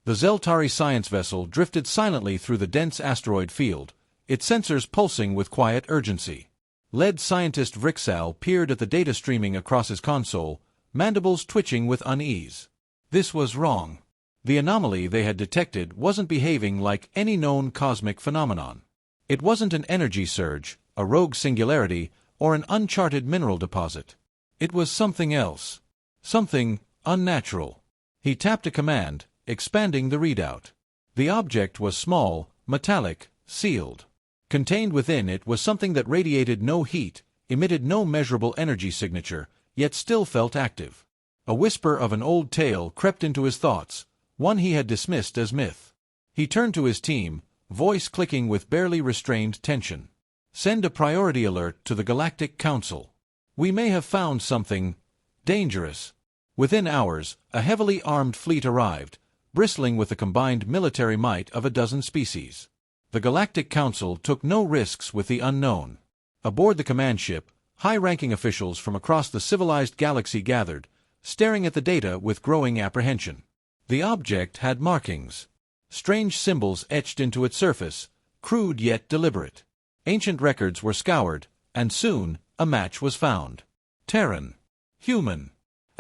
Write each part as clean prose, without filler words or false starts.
The Zeltari science vessel drifted silently through the dense asteroid field, its sensors pulsing with quiet urgency. Lead scientist Vrixal peered at the data streaming across his console, mandibles twitching with unease. This was wrong. The anomaly they had detected wasn't behaving like any known cosmic phenomenon. It wasn't an energy surge, a rogue singularity, or an uncharted mineral deposit. It was something else. Something unnatural. He tapped a command, expanding the readout. The object was small, metallic, sealed. Contained within it was something that radiated no heat, emitted no measurable energy signature, yet still felt active. A whisper of an old tale crept into his thoughts, one he had dismissed as myth. He turned to his team, voice clicking with barely restrained tension. Send a priority alert to the Galactic Council. We may have found something dangerous. Within hours, a heavily armed fleet arrived, bristling with the combined military might of a dozen species. The Galactic Council took no risks with the unknown. Aboard the command ship, high-ranking officials from across the civilized galaxy gathered, staring at the data with growing apprehension. The object had markings. Strange symbols etched into its surface, crude yet deliberate. Ancient records were scoured, and soon a match was found. Terran. Human.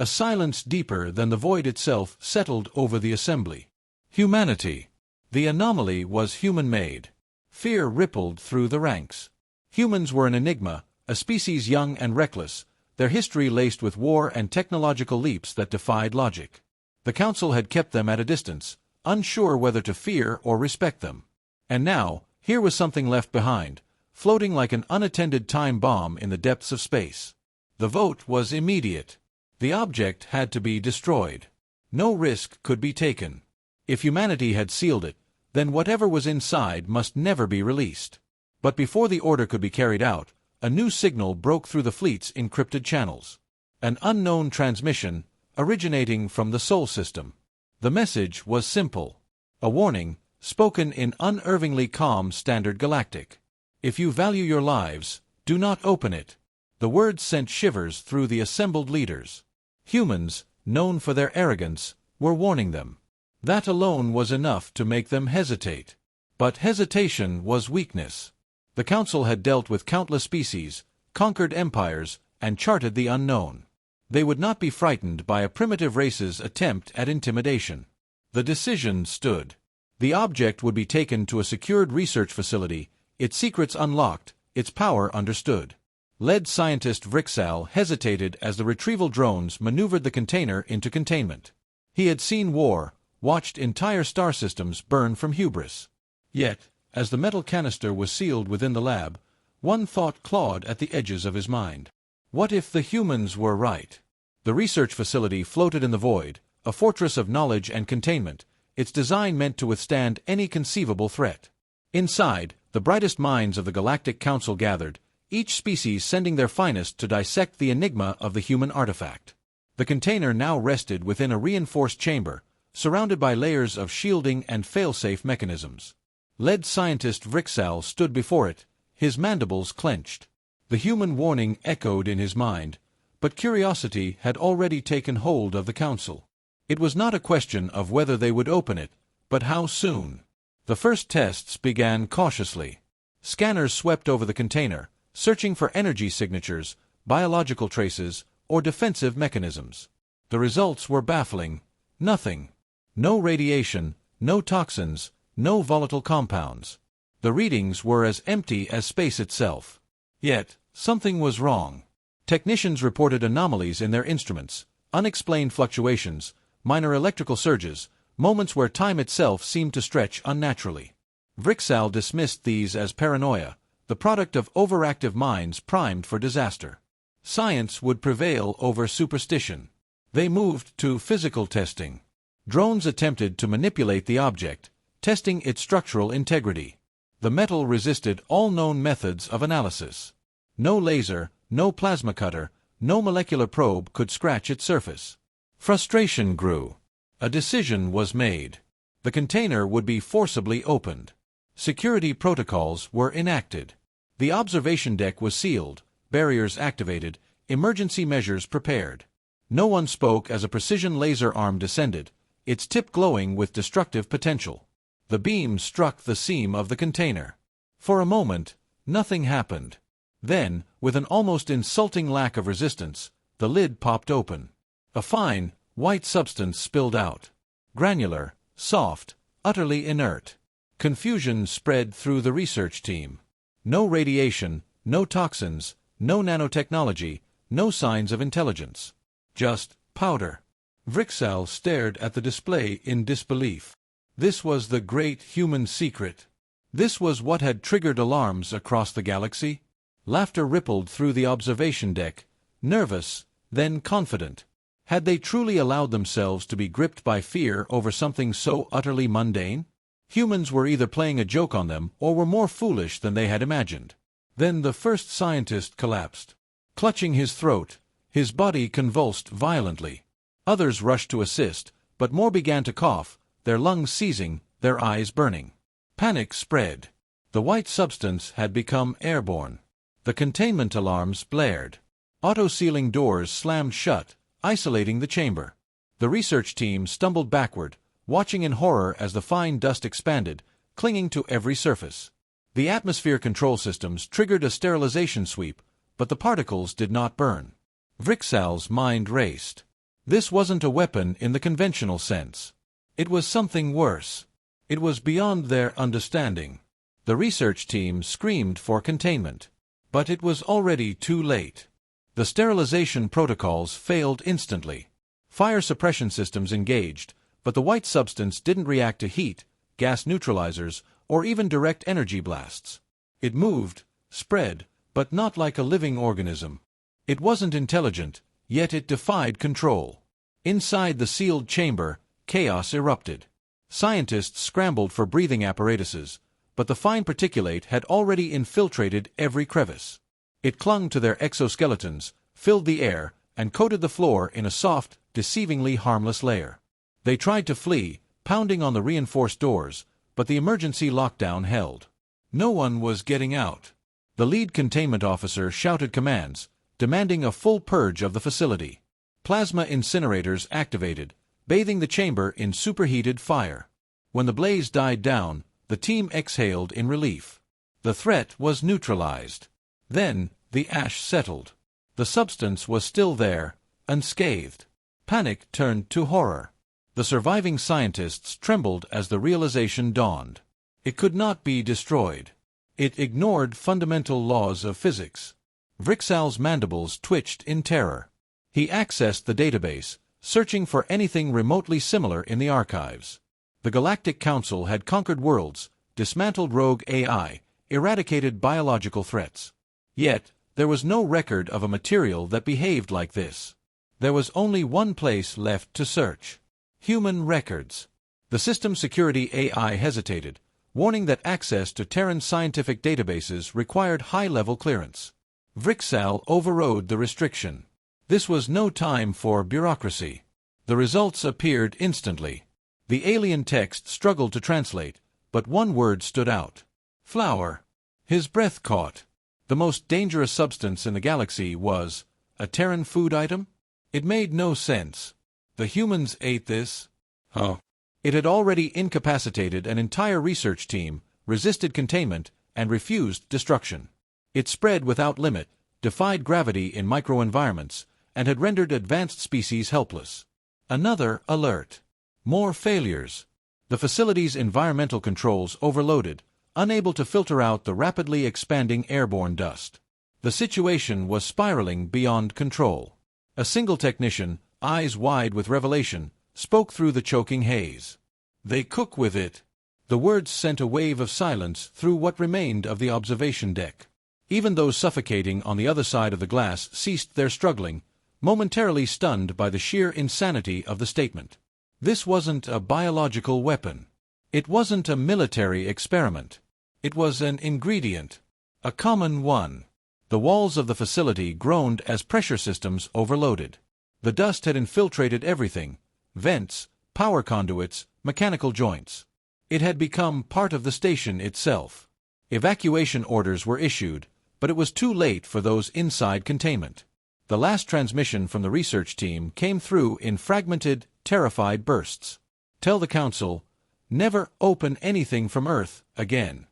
A silence deeper than the void itself settled over the assembly. Humanity. The anomaly was human-made. Fear rippled through the ranks. Humans were an enigma, a species young and reckless, their history laced with war and technological leaps that defied logic. The Council had kept them at a distance, unsure whether to fear or respect them. And now, here was something left behind, floating like an unattended time bomb in the depths of space. The vote was immediate. The object had to be destroyed. No risk could be taken. If humanity had sealed it, then whatever was inside must never be released. But before the order could be carried out, a new signal broke through the fleet's encrypted channels. An unknown transmission, originating from the Sol system. The message was simple. A warning, spoken in unervingly calm Standard Galactic. If you value your lives, do not open it. The words sent shivers through the assembled leaders. Humans, known for their arrogance, were warning them. That alone was enough to make them hesitate. But hesitation was weakness. The Council had dealt with countless species, conquered empires, and charted the unknown. They would not be frightened by a primitive race's attempt at intimidation. The decision stood. The object would be taken to a secured research facility, its secrets unlocked, its power understood. Lead scientist Vrixal hesitated as the retrieval drones maneuvered the container into containment. He had seen war, watched entire star systems burn from hubris. Yet, as the metal canister was sealed within the lab, one thought clawed at the edges of his mind. What if the humans were right? The research facility floated in the void, a fortress of knowledge and containment, its design meant to withstand any conceivable threat. Inside, the brightest minds of the Galactic Council gathered, each species sending their finest to dissect the enigma of the human artifact. The container now rested within a reinforced chamber, surrounded by layers of shielding and fail-safe mechanisms. Lead scientist Vrixal stood before it, his mandibles clenched. The human warning echoed in his mind, but curiosity had already taken hold of the Council. It was not a question of whether they would open it, but how soon. The first tests began cautiously. Scanners swept over the container, searching for energy signatures, biological traces, or defensive mechanisms. The results were baffling. Nothing. No radiation, no toxins, no volatile compounds. The readings were as empty as space itself. Yet, something was wrong. Technicians reported anomalies in their instruments, unexplained fluctuations, minor electrical surges, moments where time itself seemed to stretch unnaturally. Vrixal dismissed these as paranoia, the product of overactive minds primed for disaster. Science would prevail over superstition. They moved to physical testing. Drones attempted to manipulate the object, testing its structural integrity. The metal resisted all known methods of analysis. No laser, no plasma cutter, no molecular probe could scratch its surface. Frustration grew. A decision was made. The container would be forcibly opened. Security protocols were enacted. The observation deck was sealed, barriers activated, emergency measures prepared. No one spoke as a precision laser arm descended, its tip glowing with destructive potential. The beam struck the seam of the container. For a moment, nothing happened. Then, with an almost insulting lack of resistance, the lid popped open. A fine, white substance spilled out. Granular, soft, utterly inert. Confusion spread through the research team. No radiation, no toxins, no nanotechnology, no signs of intelligence. Just powder. Vrixal stared at the display in disbelief. This was the great human secret. This was what had triggered alarms across the galaxy. Laughter rippled through the observation deck, nervous, then confident. Had they truly allowed themselves to be gripped by fear over something so utterly mundane? Humans were either playing a joke on them or were more foolish than they had imagined. Then the first scientist collapsed. Clutching his throat, his body convulsed violently. Others rushed to assist, but more began to cough, their lungs seizing, their eyes burning. Panic spread. The white substance had become airborne. The containment alarms blared. Auto-sealing doors slammed shut, isolating the chamber. The research team stumbled backward, watching in horror as the fine dust expanded, clinging to every surface. The atmosphere control systems triggered a sterilization sweep, but the particles did not burn. Vrixal's mind raced. This wasn't a weapon in the conventional sense. It was something worse. It was beyond their understanding. The research team screamed for containment. But it was already too late. The sterilization protocols failed instantly. Fire suppression systems engaged, but the white substance didn't react to heat, gas neutralizers, or even direct energy blasts. It moved, spread, but not like a living organism. It wasn't intelligent, yet it defied control. Inside the sealed chamber, chaos erupted. Scientists scrambled for breathing apparatuses, but the fine particulate had already infiltrated every crevice. It clung to their exoskeletons, filled the air, and coated the floor in a soft, deceivingly harmless layer. They tried to flee, pounding on the reinforced doors, but the emergency lockdown held. No one was getting out. The lead containment officer shouted commands, demanding a full purge of the facility. Plasma incinerators activated, bathing the chamber in superheated fire. When the blaze died down, the team exhaled in relief. The threat was neutralized. Then, the ash settled. The substance was still there, unscathed. Panic turned to horror. The surviving scientists trembled as the realization dawned. It could not be destroyed. It ignored fundamental laws of physics. Vrixal's mandibles twitched in terror. He accessed the database, searching for anything remotely similar in the archives. The Galactic Council had conquered worlds, dismantled rogue AI, eradicated biological threats. Yet, there was no record of a material that behaved like this. There was only one place left to search. Human records. The system security AI hesitated, warning that access to Terran scientific databases required high-level clearance. Vrixal overrode the restriction. This was no time for bureaucracy. The results appeared instantly. The alien text struggled to translate, but one word stood out. Flower. His breath caught. The most dangerous substance in the galaxy was a Terran food item? It made no sense. The humans ate this? Oh. It had already incapacitated an entire research team, resisted containment, and refused destruction. It spread without limit, defied gravity in microenvironments, and had rendered advanced species helpless. Another alert. More failures. The facility's environmental controls overloaded, unable to filter out the rapidly expanding airborne dust. The situation was spiraling beyond control. A single technician, eyes wide with revelation, spoke through the choking haze. They cook with it. The words sent a wave of silence through what remained of the observation deck. Even those suffocating on the other side of the glass ceased their struggling, momentarily stunned by the sheer insanity of the statement. This wasn't a biological weapon. It wasn't a military experiment. It was an ingredient. A common one. The walls of the facility groaned as pressure systems overloaded. The dust had infiltrated everything: vents, power conduits, mechanical joints. It had become part of the station itself. Evacuation orders were issued, but it was too late for those inside containment. The last transmission from the research team came through in fragmented, terrified bursts. Tell the Council, never open anything from Earth again.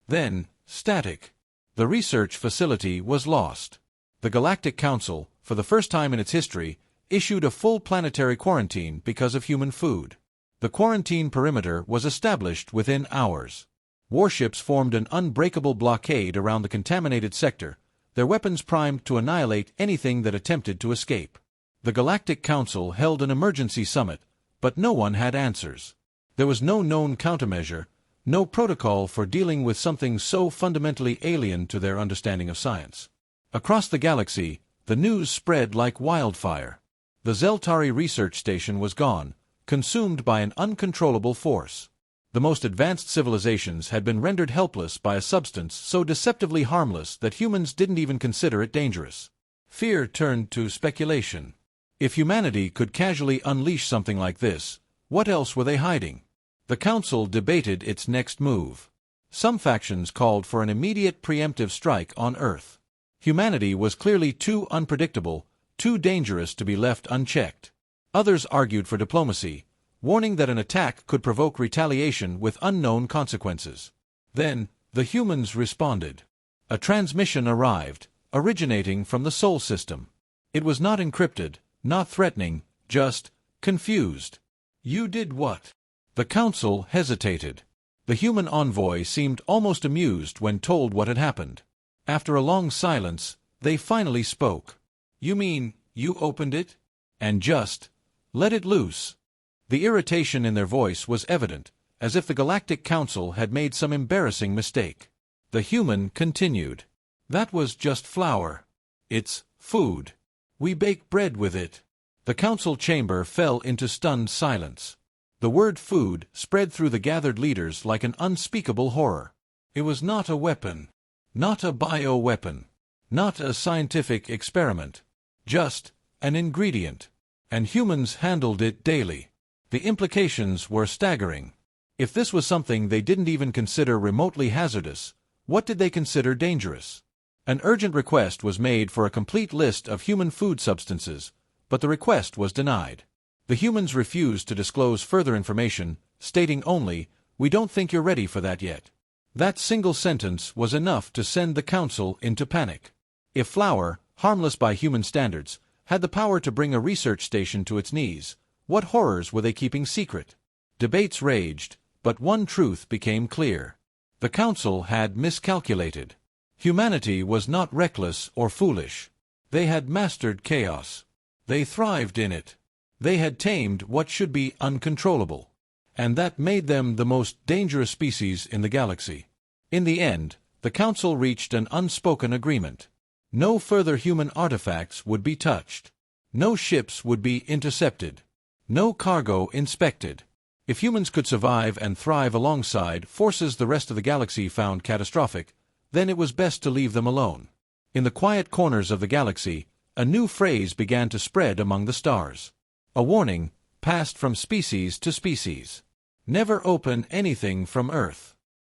Then, static. The research facility was lost. The Galactic Council, for the first time in its history, issued a full planetary quarantine because of human food. The quarantine perimeter was established within hours. Warships formed an unbreakable blockade around the contaminated sector, their weapons primed to annihilate anything that attempted to escape. The Galactic Council held an emergency summit, but no one had answers. There was no known countermeasure, no protocol for dealing with something so fundamentally alien to their understanding of science. Across the galaxy, the news spread like wildfire. The Zeltari research station was gone, consumed by an uncontrollable force. The most advanced civilizations had been rendered helpless by a substance so deceptively harmless that humans didn't even consider it dangerous. Fear turned to speculation. If humanity could casually unleash something like this, what else were they hiding? The Council debated its next move. Some factions called for an immediate preemptive strike on Earth. Humanity was clearly too unpredictable, too dangerous to be left unchecked. Others argued for diplomacy, warning that an attack could provoke retaliation with unknown consequences. Then, the humans responded. A transmission arrived, originating from the Sol system. It was not encrypted, not threatening, just confused. You did what? The Council hesitated. The human envoy seemed almost amused when told what had happened. After a long silence, they finally spoke. You mean, you opened it? And just let it loose? The irritation in their voice was evident, as if the Galactic Council had made some embarrassing mistake. The human continued. That was just flour. It's food. We bake bread with it. The council chamber fell into stunned silence. The word food spread through the gathered leaders like an unspeakable horror. It was not a weapon. Not a bioweapon. Not a scientific experiment. Just an ingredient. And humans handled it daily. The implications were staggering. If this was something they didn't even consider remotely hazardous, what did they consider dangerous? An urgent request was made for a complete list of human food substances, but the request was denied. The humans refused to disclose further information, stating only, "We don't think you're ready for that yet." That single sentence was enough to send the council into panic. If flour, harmless by human standards, had the power to bring a research station to its knees, what horrors were they keeping secret? Debates raged, but one truth became clear. The council had miscalculated. Humanity was not reckless or foolish. They had mastered chaos. They thrived in it. They had tamed what should be uncontrollable. And that made them the most dangerous species in the galaxy. In the end, the council reached an unspoken agreement. No further human artifacts would be touched. No ships would be intercepted. No cargo inspected. If humans could survive and thrive alongside forces the rest of the galaxy found catastrophic, then it was best to leave them alone. In the quiet corners of the galaxy, a new phrase began to spread among the stars. A warning, passed from species to species. Never open anything from Earth.